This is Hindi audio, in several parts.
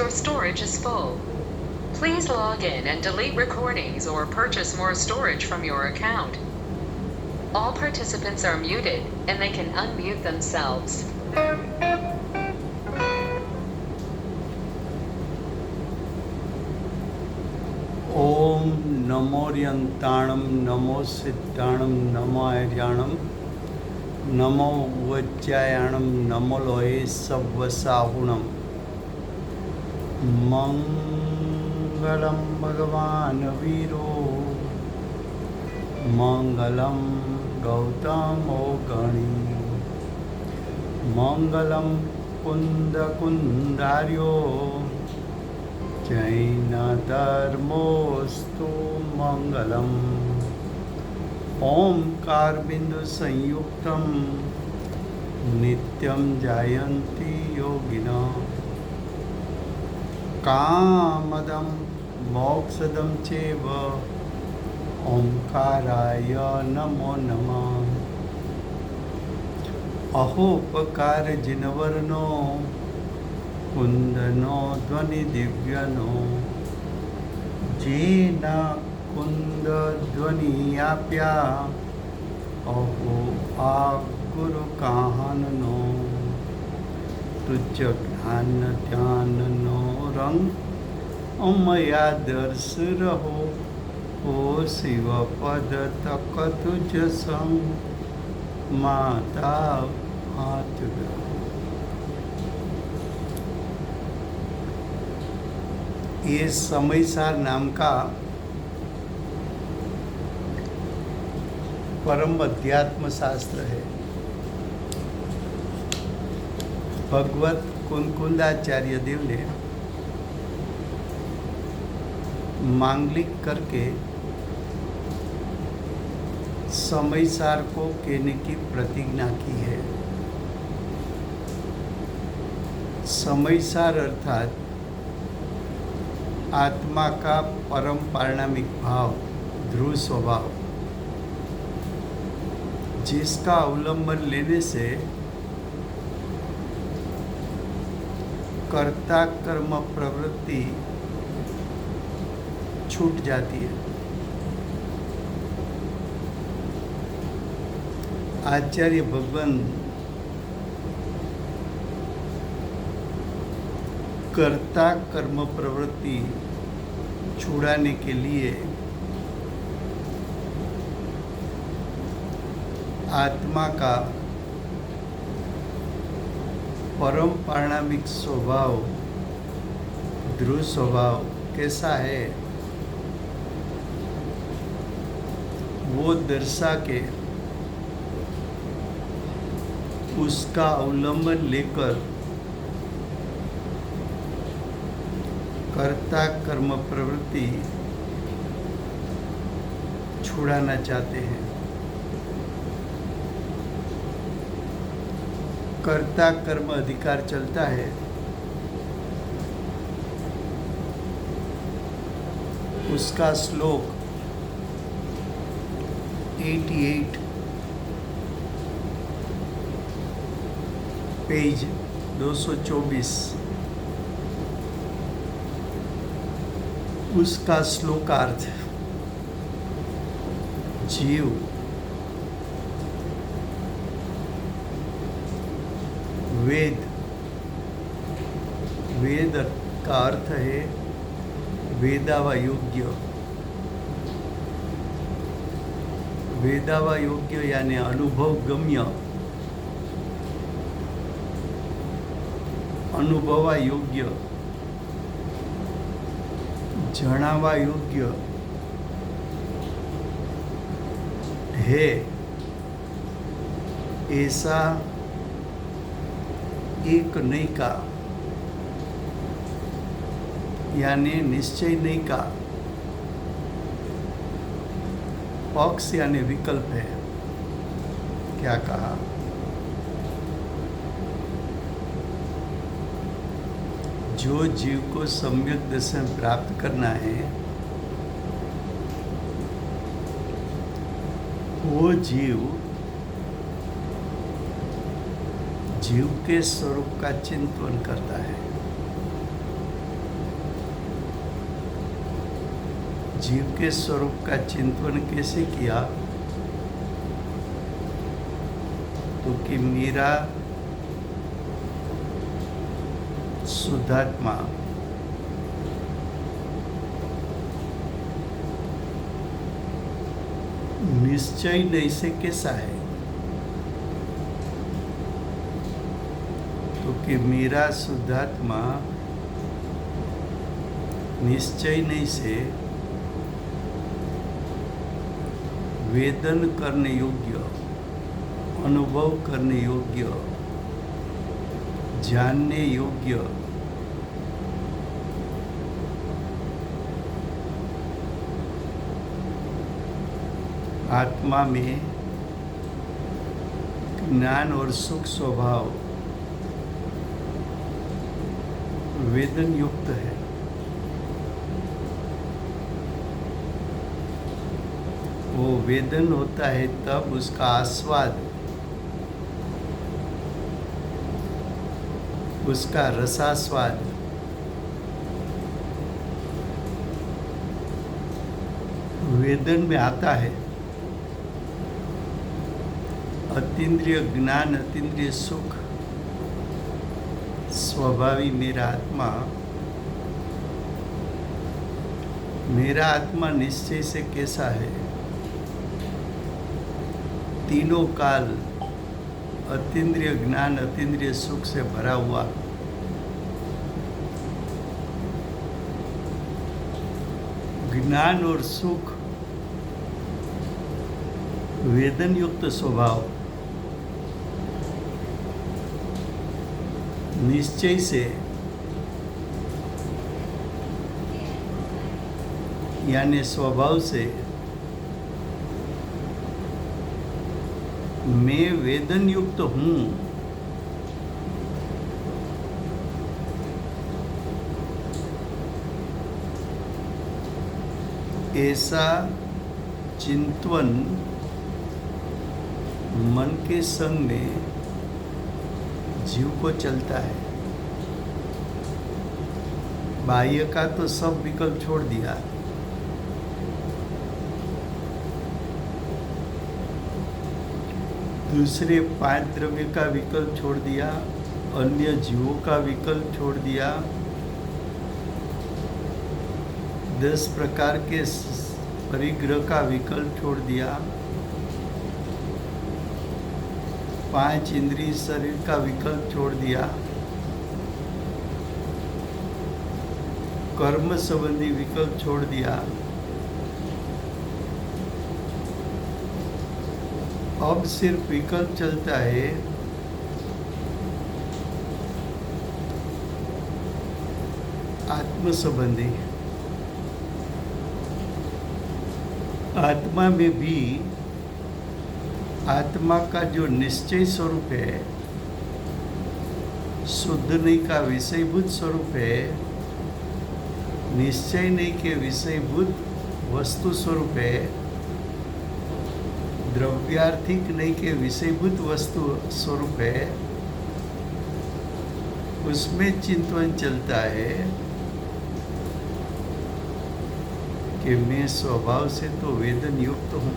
your storage is full. Please log in and delete recordings or purchase more storage from your account. All participants are muted and they can unmute themselves. ओम नमोर्यंताणं नमो सिद्धाणं नमो आर्याणं नमो वज्रायाणं नमो लोये सव्वसाहुणं मंगलं भगवान् वीरो मंगलं गौतमो गणी मंगलं कुन्दकुन्दार्यो जैनधर्मोऽस्तु मंगलम् ओंकार बिंदु संयुक्तं नित्यं जायन्ति योगिनः कामदं मोक्षदं चैव ओंकाराय नमो नमः अहोपकार जिनवर्नो कुंदनो ध्वनि दिव्यनो जेना कुंद ध्वनि आप्या अहो आ गुरु काहननो तुझ ज्ञान ध्यान नो रंग अमया दर्श रहो ओ शिव पद तक तुझ संग माता हाथ ये समयसार नाम का परम अध्यात्म शास्त्र है। भगवत कुंकुंदाचार्य देव ने मांगलिक करके समयसार को कहने की प्रतिज्ञा की है। समयसार अर्थात आत्मा का परम पारिणामिक भाव, ध्रुव स्वभाव, जिसका अवलंबन लेने से कर्ता कर्म प्रवृत्ति छूट जाती है। आचार्य भगवान कर्ता कर्म प्रवृत्ति छुड़ाने के लिए आत्मा का परम पारिणामिक स्वभाव, ध्रुव स्वभाव कैसा है वो दर्शा के उसका अवलंबन लेकर कर्ता कर्म प्रवृत्ति छुड़ाना चाहते हैं। कर्ता कर्म अधिकार चलता है, उसका श्लोक 88 पेज 224 उसका श्लोकार्थ जीव वेद, वेद का अर्थ है वेदावा योग्य, वेदावा योग्य यानी अनुभव गम्य, अनुभवा योग्य, जणावा योग्य है ऐसा एक नहीं का यानी निश्चय नहीं का पक्ष यानी विकल्प है। क्या कहा? जो जीव को सम्यक दर्शन प्राप्त करना है वो जीव जीव के स्वरूप का चिंतन करता है। जीव के स्वरूप का चिंतन कैसे किया? तो कि मेरा शुद्धात्मा निश्चय नहीं से कैसा है? तो कि मेरा शुद्धात्मा निश्चय नहीं से वेदन करने योग्य, अनुभव करने योग्य, जानने योग्य आत्मा में ज्ञान और सुख स्वभाव वेदन युक्त है। वो वेदन होता है तब उसका आस्वाद, उसका रसास्वाद वेदन में आता है। अतीन्द्रिय ज्ञान, अतीन्द्रिय सुख स्वभावी मेरा आत्मा निश्चय से कैसा है? तीनों काल अतीन्द्रिय ज्ञान, अतीन्द्रिय सुख से भरा हुआ, ज्ञान और सुख वेदन युक्त स्वभाव निश्चय से यानी स्वभाव से मैं वेदन युक्त हूँ, ऐसा चिंतन मन के संग में जीव को चलता है। बाह्य का तो सब विकल्प छोड़ दिया, दूसरे 5 द्रव्य का विकल्प छोड़ दिया, अन्य जीवों का विकल्प छोड़ दिया, 10 प्रकार के परिग्रह का विकल्प छोड़ दिया, 5 इंद्रिय शरीर का विकल्प छोड़ दिया, कर्म संबंधी विकल्प छोड़ दिया। अब सिर्फ विकल्प चलता है आत्म संबंधी। आत्मा में भी आत्मा का जो निश्चय स्वरूप है, शुद्ध नहीं का विषयभूत स्वरूप है, निश्चय नहीं के विषयभूत वस्तु स्वरूप है, द्रव्यार्थिक नहीं के विषयभूत वस्तु स्वरूप है, उसमें चिंतन चलता है कि मैं स्वभाव से तो वेदन युक्त हूँ।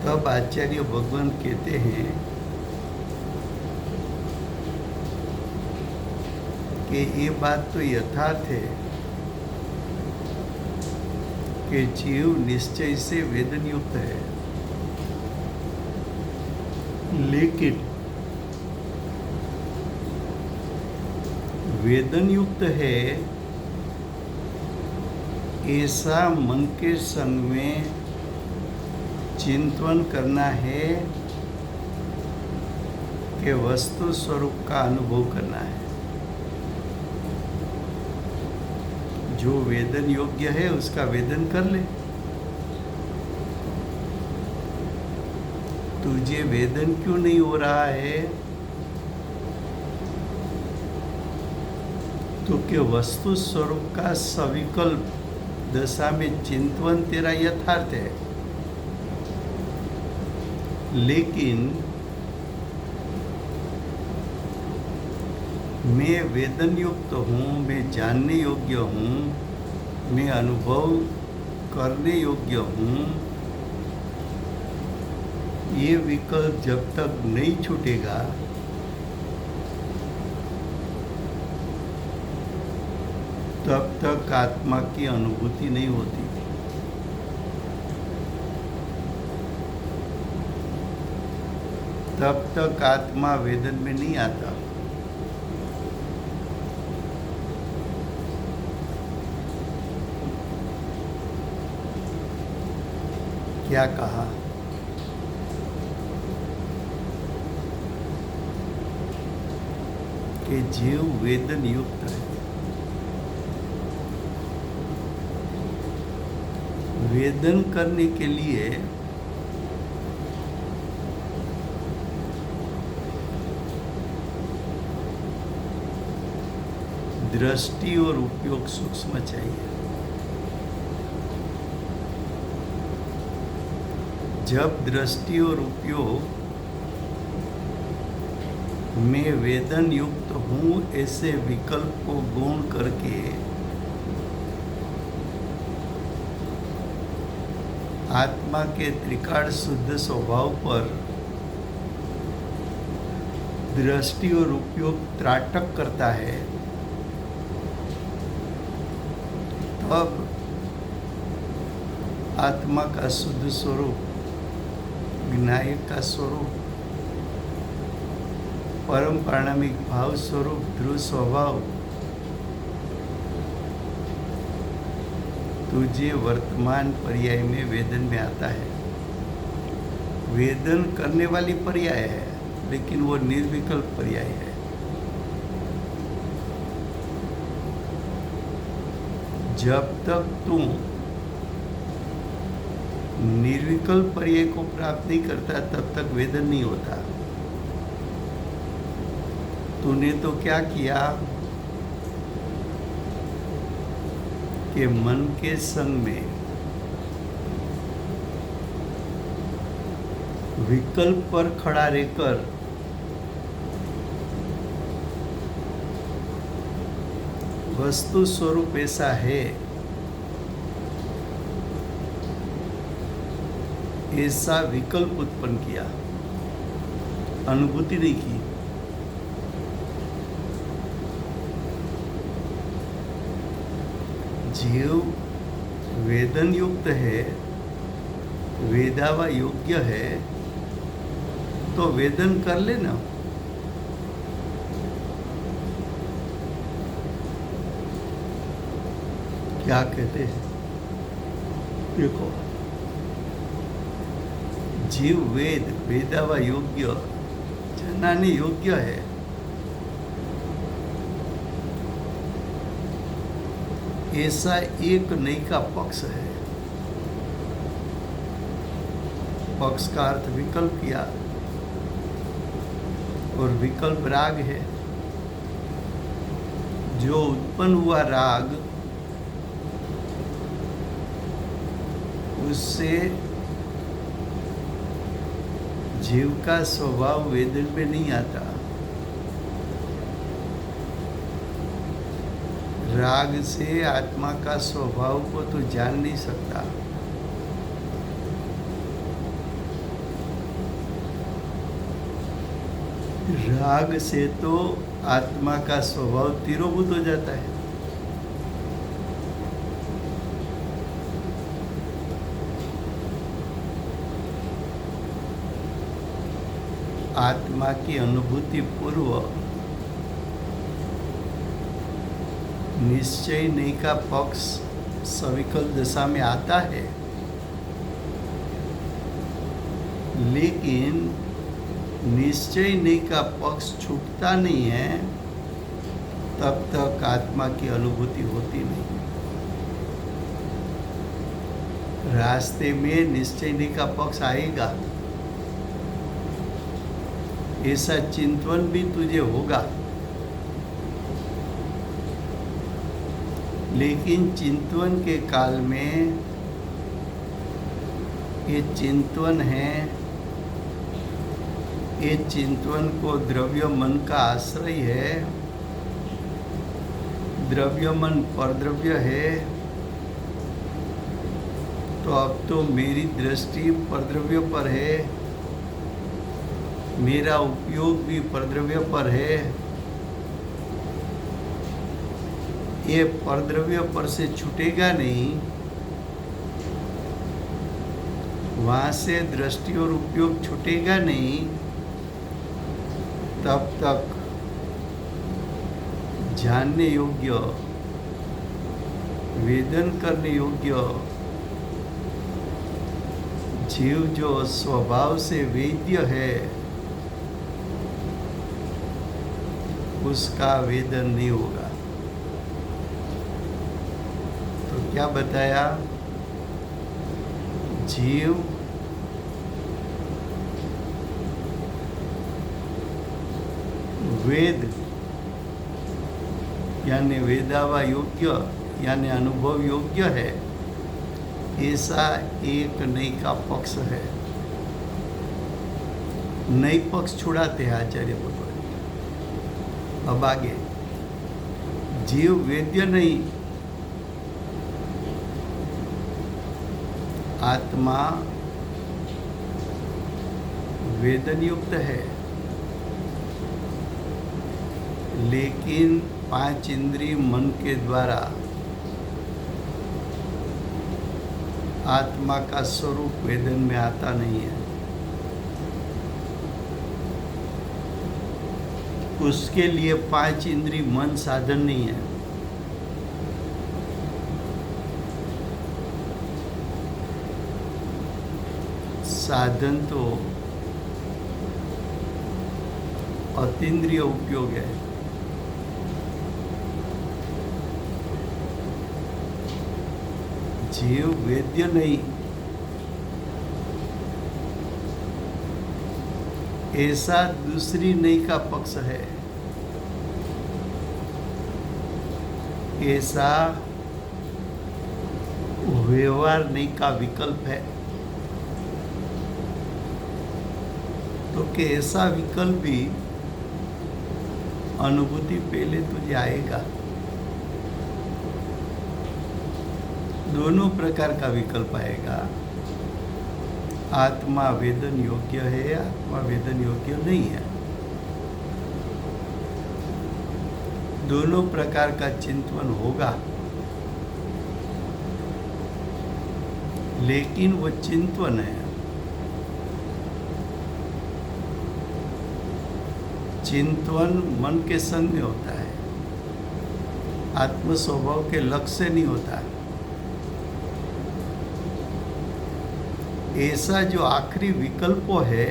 तब आचार्य भगवान कहते हैं कि ये बात तो यथार्थ है कि जीव निश्चय से वेदन युक्त है, लेकिन वेदन युक्त है ऐसा मन के संग में चिंतन करना है कि वस्तु स्वरूप का अनुभव करना है। जो वेदन योग्य है उसका वेदन कर ले। तुझे वेदन क्यों नहीं हो रहा है? तो कि वस्तु स्वरूप का सविकल्प दशा में चिंतन तेरा यथार्थ है, लेकिन मैं वेदन युक्त हूँ, मैं जानने योग्य हूँ, मैं अनुभव करने योग्य हूँ, ये विकल्प जब तक नहीं छूटेगा तब तक आत्मा की अनुभूति नहीं होती। तब तक आत्मा वेदन में नहीं आता। क्या कहा? कि जीव वेदन युक्त है। वेदन करने के लिए दृष्टि और उपयोग सूक्ष्म चाहिए। जब दृष्टि और उपयोग मैं वेदन युक्त हूँ ऐसे विकल्प को गौण करके आत्मा के त्रिकाल शुद्ध स्वभाव पर दृष्टि और उपयोग त्राटक करता है, तब आत्मा का शुद्ध स्वरूप, विनायक का स्वरूप, परम पारणामिक भाव स्वरूप, ध्रुव स्वभाव तुझे वर्तमान पर्याय में वेदन में आता है। वेदन करने वाली पर्याय है, लेकिन वो निर्विकल्प पर्याय है। जब तक तुम निर्विकल्प पर्याय को प्राप्त नहीं करता तब तक वेदन नहीं होता। तूने तो क्या किया कि मन के संग में विकल्प पर खड़ा रहकर वस्तु स्वरूप ऐसा है ऐसा विकल्प उत्पन्न किया, अनुभूति नहीं की। जीव वेदन युक्त है, वेदावा योग्य है, तो वेदन कर लेना। क्या कहते हैं? देखो, जीव वेदावा योग्य, जानने योग्य है। ऐसा एक नहीं का पक्ष है। पक्ष का अर्थ विकल्प किया, और विकल्प राग है। जो उत्पन्न हुआ राग, उससे जीव का स्वभाव वेदन में नहीं आता। राग से आत्मा का स्वभाव को तो जान नहीं सकता। राग से तो आत्मा का स्वभाव तिरोभूत हो जाता है। आत्मा की अनुभूति पूर्व निश्चय नहीं का पक्ष सविकल दशा में आता है, लेकिन निश्चय नहीं का पक्ष छूटता नहीं है, तब तक आत्मा की अनुभूति होती नहीं। रास्ते में निश्चय नहीं का पक्ष आएगा, ऐसा चिंतन भी तुझे होगा, लेकिन चिंतन के काल में ये चिंतन है, ये चिंतन को द्रव्य मन का आश्रय है, द्रव्य मन परद्रव्य है, तो अब तो मेरी दृष्टि परद्रव्य पर है, मेरा उपयोग भी परद्रव्य पर है। ये परद्रव्य पर से छूटेगा नहीं, वहां से दृष्टि और उपयोग छूटेगा नहीं, तब तक जानने योग्य, वेदन करने योग्य जीव जो स्वभाव से वेद्य है, उसका वेदन नहीं होगा। तो क्या बताया? जीव वेद यानी वेदावा योग्य यानी अनुभव योग्य है, ऐसा एक नई का पक्ष है। नई पक्ष छुड़ाते हैं आचार्य भगवान। अब आगे, जीव वेद्य नहीं, आत्मा वेदन युक्त है, लेकिन 5 इंद्रिय मन के द्वारा आत्मा का स्वरूप वेदन में आता नहीं है। उसके लिए 5 इंद्रिय मन साधन नहीं है। साधन तो अतीन्द्रिय उपयोग है। जीव वेद्य नहीं, ऐसा दूसरी नई का पक्ष है। ऐसा व्यवहार नई का विकल्प है। तो कि ऐसा विकल्प भी अनुभूति पहले तुझे आएगा। दोनों प्रकार का विकल्प आएगा। आत्मा वेदन योग्य है, आत्मा वेदन योग्य नहीं है। दोनों प्रकार का चिंतन होगा, लेकिन वो चिंतन है। चिंतन मन के संग में होता है, आत्म स्वभाव के लक्ष्य नहीं होता है। ऐसा जो आखिरी विकल्प है,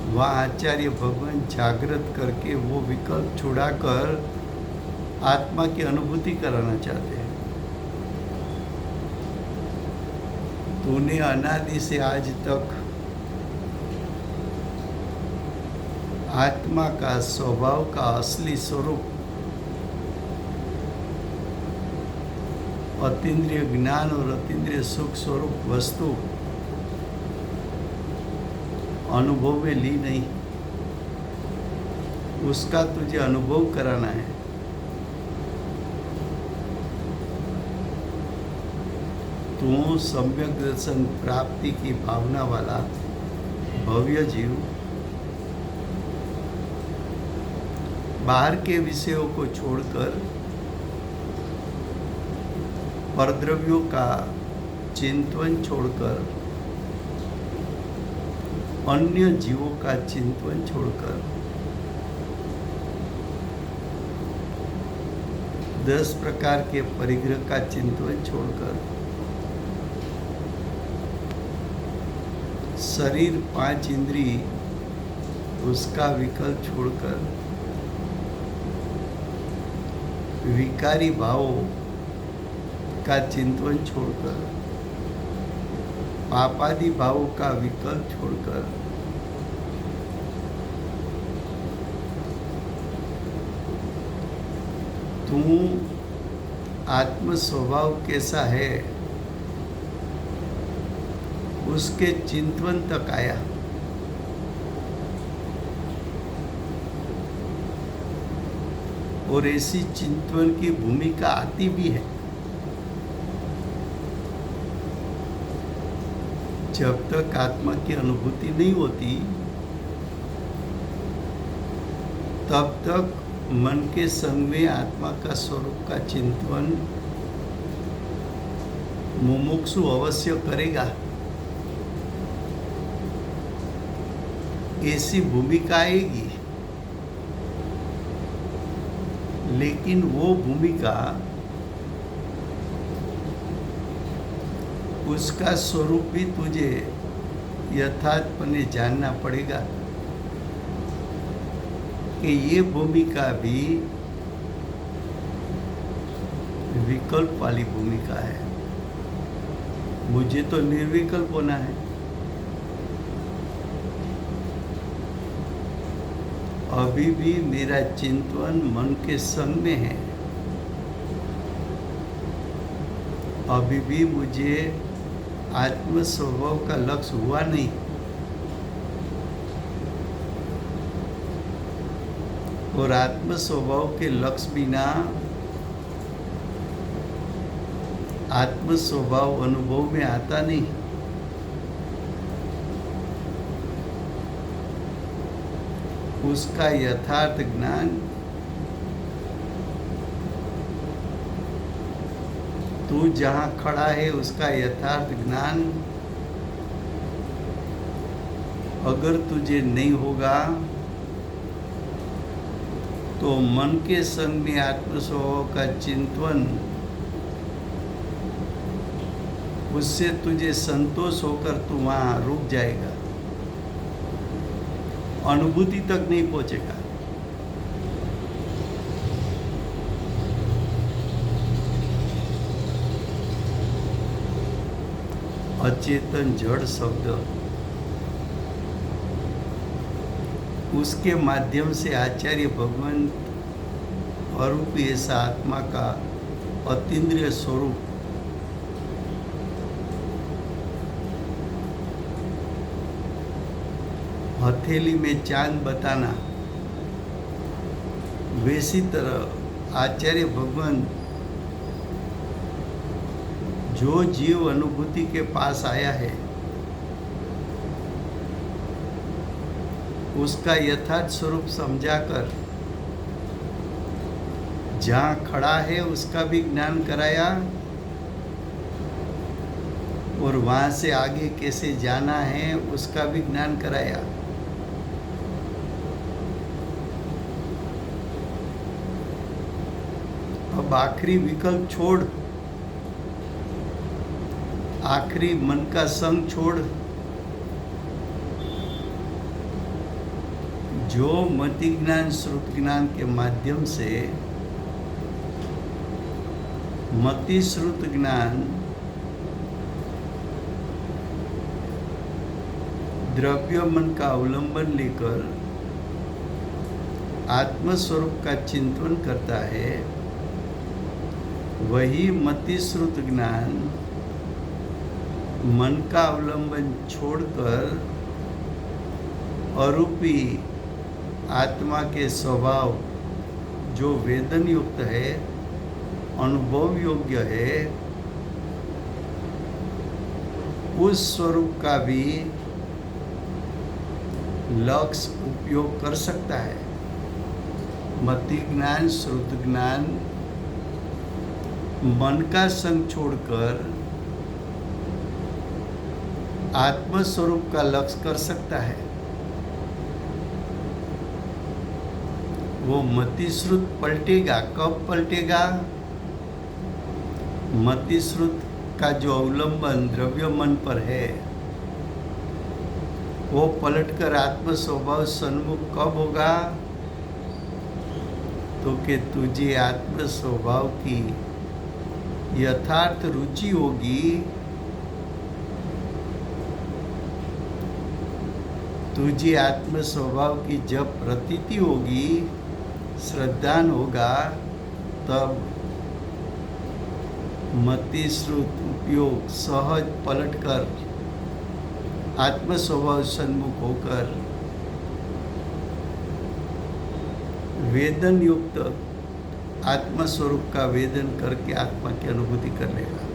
वह आचार्य भगवान जागृत करके वो विकल्प छुड़ाकर आत्मा की अनुभूति कराना चाहते हैं। तूने अनादि से आज तक आत्मा का स्वभाव का असली स्वरूप अतीन्द्रिय ज्ञान और अतीन्द्रिय सुख स्वरूप वस्तु अनुभव में ली नहीं। उसका तुझे अनुभव कराना है। तू सम्यक दर्शन प्राप्ति की भावना वाला भव्य जीव बाहर के विषयों को छोड़कर परद्रव्यों का चिंतन छोड़कर, अन्य जीवों का चिंतन छोड़कर 10 प्रकार के परिग्रह का चिंतन छोड़कर, शरीर 5 इंद्रिय उसका विकल्प छोड़कर, विकारी भावों का चिंतन छोड़कर, पापादि भावों का विकल्प छोड़कर, तू आत्म स्वभाव कैसा है उसके चिंतन तक आया। और ऐसी चिंतन की भूमिका आती भी है। जब तक आत्मा की अनुभूति नहीं होती तब तक मन के संग में आत्मा का स्वरूप का चिंतन मुमुक्षु अवश्य करेगा। ऐसी भूमिका आएगी, लेकिन वो भूमिका उसका स्वरूप भी तुझे यथार्थपणे जानना पड़ेगा कि ये भूमिका भी विकल्प वाली भूमिका है। मुझे तो निर्विकल्प होना है। अभी भी मेरा चिंतन मन के संग में है। अभी भी मुझे आत्म स्वभाव का लक्ष्य हुआ नहीं। और आत्म स्वभाव के लक्ष्य बिना आत्म स्वभाव अनुभव में आता नहीं। उसका यथार्थ ज्ञान तू जहाँ खड़ा है उसका यथार्थ ज्ञान अगर तुझे नहीं होगा तो मन के संग में आत्म स्वभाव का चिंतन उससे तुझे संतोष होकर तू वहाँ रुक जाएगा, अनुभूति तक नहीं पहुंचेगा। अचेतन जड़ शब्द उसके माध्यम से आचार्य भगवान अरूप ऐसा आत्मा का अतीन्द्रिय स्वरूप हथेली में चांद बताना, वैसी तरह आचार्य भगवान जो जीव अनुभूति के पास आया है उसका यथार्थ स्वरूप समझाकर जहाँ खड़ा है उसका भी ज्ञान कराया और वहाँ से आगे कैसे जाना है उसका भी ज्ञान कराया। अब आखिरी विकल्प छोड़, आखिरी मन का संग छोड़, जो मति ज्ञान श्रुत ज्ञान के माध्यम से मति श्रुत ज्ञान द्रव्य मन का अवलंबन लेकर आत्मस्वरूप का चिंतन करता है, वही मति श्रुत ज्ञान मन का अवलंबन छोड़कर अरूपी आत्मा के स्वभाव जो वेदन युक्त है, अनुभव योग्य है, उस स्वरूप का भी लक्ष्य उपयोग कर सकता है। मति ज्ञान श्रुत ज्ञान मन का संग छोड़कर आत्म स्वरूप का लक्ष्य कर सकता है। वो मति श्रुत पलटेगा। कब पलटेगा? मति श्रुत का जो अवलंबन द्रव्य मन पर है वो पलटकर आत्म स्वभाव सन्मुख कब होगा? तो कि तुझे आत्म स्वभाव की यथार्थ रुचि होगी, तुझे आत्म स्वभाव की जब प्रतीति होगी, श्रद्धान होगा, तब मति श्रुत उपयोग सहज पलटकर आत्म स्वभाव सन्मुख होकर वेदन युक्त आत्मा स्वरूप का वेदन करके आत्मा की अनुभूति कर लेगा।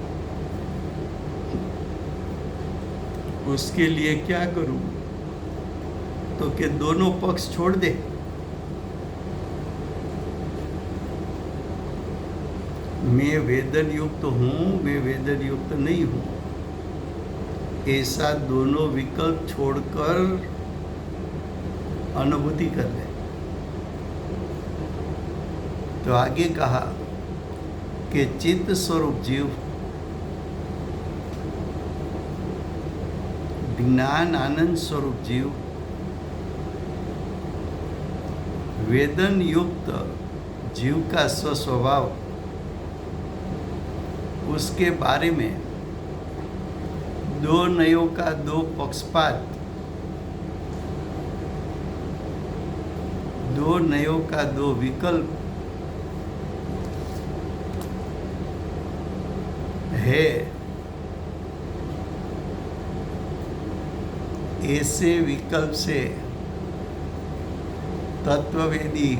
उसके लिए क्या करूं? तो कि दोनों पक्ष छोड़ दे। मैं वेदन युक्त हूं, मैं वेदन युक्त नहीं हूं, ऐसा दोनों विकल्प छोड़कर अनुभूति कर ले। तो आगे कहा कि चित्त स्वरूप जीव ज्ञान आनंद स्वरूप जीव वेदन युक्त जीव का स्वस्वभाव, उसके बारे में दो नयों का दो पक्षपात, दो नयों का दो विकल्प है, ऐसे विकल्प से तत्ववेदी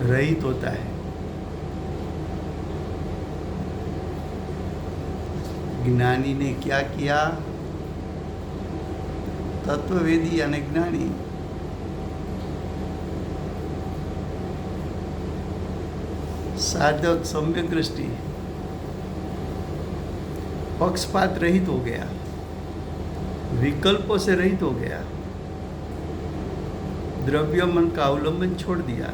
रहित होता है। ज्ञानी ने क्या किया? तत्ववेदी यानी ज्ञानी साधक सम्यक दृष्टि पक्षपात रहित हो गया, विकल्पों से रहित हो गया, द्रव्य मन का अवलंबन छोड़ दिया।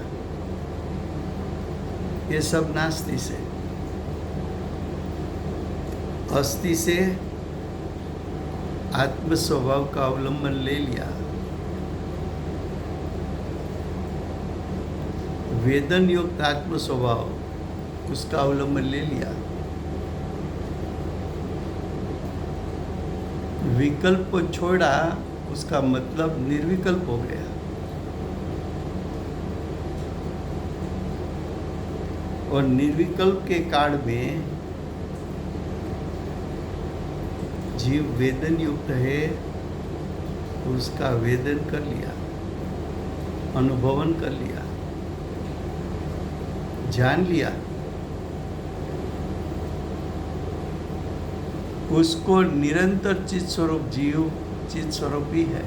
ये सब नास्ति से, अस्थि से आत्म स्वभाव का अवलंबन ले लिया। वेदन युक्त आत्म स्वभाव उसका अवलंबन ले लिया। विकल्प को छोड़ा, उसका मतलब निर्विकल्प हो गया। और निर्विकल्प के काल में जीव वेदन युक्त है, उसका वेदन कर लिया, अनुभवन कर लिया, जान लिया। उसको निरंतर चित स्वरूप जीव चित स्वरूप ही है।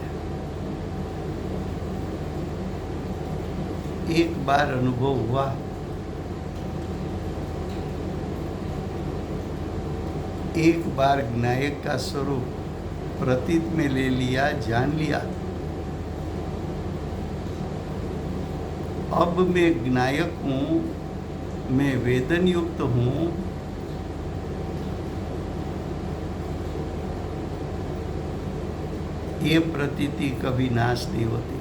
एक बार अनुभव हुआ, एक बार ज्ञायक का स्वरूप प्रतीत में ले लिया, जान लिया। अब मैं ज्ञायक हूँ, मैं वेदन युक्त हूँ, ये प्रतीति कभी नाश नहीं होती।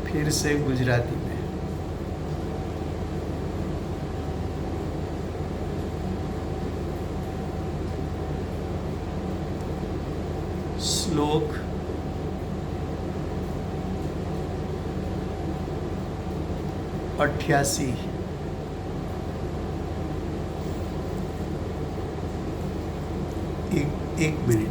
फिर से गुजराती में श्लोक 88। एक मिनट।